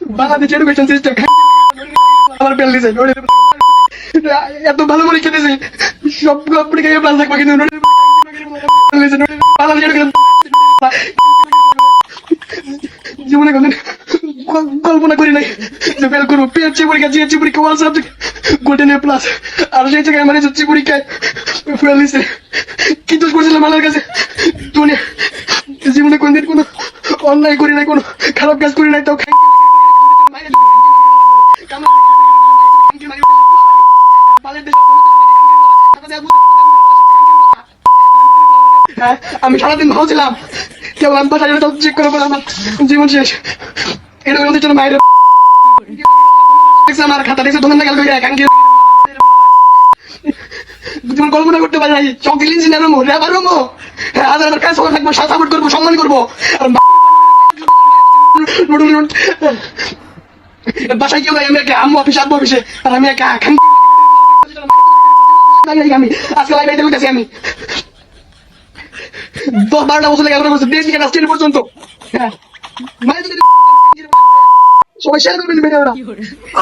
Bangladesh education system আমার fail দিছে। এত ভালো করে খেতেছে সবগুলো পরীক্ষায় প্লাস থাকবে, কিন্তু বাংলাদেশ এডুকেশন জীবনে কোনদিন কল্পনা করি নাই যে ফেল করবো। পিএসসি পরীক্ষা, জিএসসি পরীক্ষা, one subject golden A plus, আর সেই জায়গায় আমার এসএসসি পরীক্ষায় ফেল দিছে। কি দোষ করছিলাম আল্লাহর কাছে? দুনিয়া জীবনে কোনদিন কোনো অন্যায় করি নাই, কোনো খারাপ কাজ করি নাই, তাও আমি সারাদিন ভালো ছিলাম, কেবল আমি বাসায় চেক করে বললাম জীবন শেষ। এটা ওদের জন্য মায়ের আমার খাতা দেখছে দোকান গেল জীবন কল্পনা করতে পারি নাই। চকলেট ইঞ্জিনিয়ার হবো, র্যাপার হবো, হাজার হাজার কাজ থাকবো, সাপোর্ট করবো, সম্মান করবো। বাসায় কেউ আমি একটা আম্মু অফিসে, আব্বু অফিসে, আর আমি একটা আমি আজকে লাইব্রেরিতে উঠেছি। আমি 10-12টা বছর লেগে করছি, দেশ থেকে রাষ্ট্রের পর্যন্ত। হ্যাঁ, সবাই শেয়ার করবেন ভিডিওটা।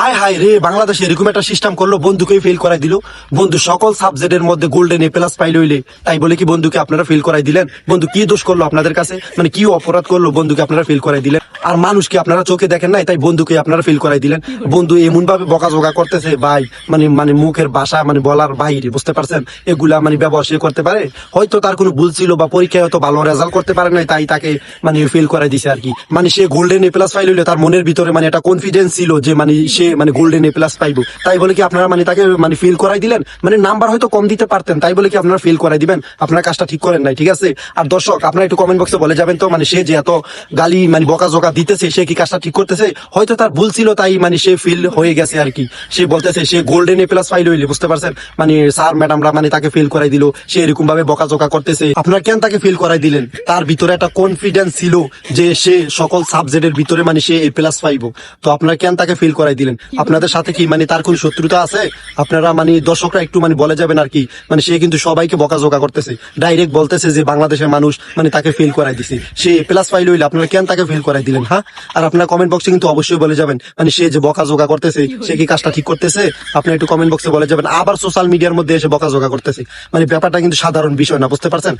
আয় হায় রে, বাংলাদেশে এরকম একটা সিস্টেম করলো, বন্ধুকেই ফেল করাই দিল। বন্ধু সকল সাবজেক্টের মধ্যে গোল্ডেন এ প্লাস পাইল হইলে, তাই বলে কি বন্ধুকে আপনারা ফেল করাই দিলেন? বন্ধু কি দোষ করলো আপনাদের কাছে? মানে কি অপরাধ করলো বন্ধুকে আপনারা ফেল করাই দিলেন? আর মানুষকে আপনারা চোখে দেখেন নাই, তাই বন্ধুকে আপনারা ফেল করাই দিলেন। বন্ধু এমন ভাবে বকাঝকা করতেছে ভাই, মানে মানে মুখের ভাষা মানে বলার বাইরে, বুঝতে পারছেন? এগুলা মানে ব্যবহার সে করতে পারে, হয়তো তার কোনো ভুল ছিল বা পরীক্ষায় হয়তো ভালো রেজাল্ট করতে পারে নাই, তাই তাকে মানে ফেল করাই দিছে আর কি। মানে সে গোল্ডেন এ প্লাস পাইল হইলে তার মনের ভিতরে মানে একটা কনফিডেন্স ছিল যে মানে সে মানে গোল্ডেন এ প্লাস পাইবো, তাই বলে কি আপনারা মানে তাকে মানে ফেল করাই দিলেন? মানে নাম্বার হয়তো কম দিতে পারতেন, তাই বলে কি আপনারা ফেল করাই দিবেন? আপনারা কাজটা ঠিক করেন নাই, ঠিক আছে? আর দর্শক আপনারা একটু কমেন্ট বক্সে বলে যাবেন তো, মানে সে যে এত গালি মানে বকাঝকা দিতেছে, সে কি কাজটা ঠিক করতেছে? হয়তো তার ভুল ছিল, তাই মানে সে ফেল হয়ে গেছে আর কি। সে বলতেছে সে গোল্ডেন এ প্লাস পাইল হইলে, বুঝতে পারছেন? মানে স্যার ম্যাডামরা মানে তাকে ফেল করাই দিল, সে এরকম ভাবে বকাঝকা করতেছে। আপনারা কেন তাকে ফেল করাই দিলেন? তার ভিতরে একটা কনফিডেন্স ছিল যে সে সকল সাবজেক্টের ভিতরে মানে সে এ প্লাস পাইবো, তো আপনারা কেন তাকে ফেল করাই দিলেন? আপনাদের সাথে কি মানে তার কোন শত্রুতা আছে? আপনারা মানে দর্শকরা একটু মানে বলে যাবেন আর কি। মানে সে কিন্তু সবাইকে বকাঝকা করতেছে, ডাইরেক্ট বলতেছে যে বাংলাদেশের মানুষ মানে তাকে ফেল করাই দিছে। সে এ প্লাস পাইল হইলে আপনারা কেন তাকে ফেল করাই দিলেন? হ্যাঁ, আর আপনারা কমেন্ট বক্সে কিন্তু অবশ্যই বলে যাবেন, মানে সে যে বকাঝকা করতেছে সে কি কাজটা ঠিক করতেছে? আপনারা একটু কমেন্ট বক্সে বলে যাবেন। আবার সোশ্যাল মিডিয়ার মধ্যে এসে বকাঝকা করতেছে, মানে ব্যাপারটা কিন্তু সাধারণ বিষয় না, বুঝতে পারছেন?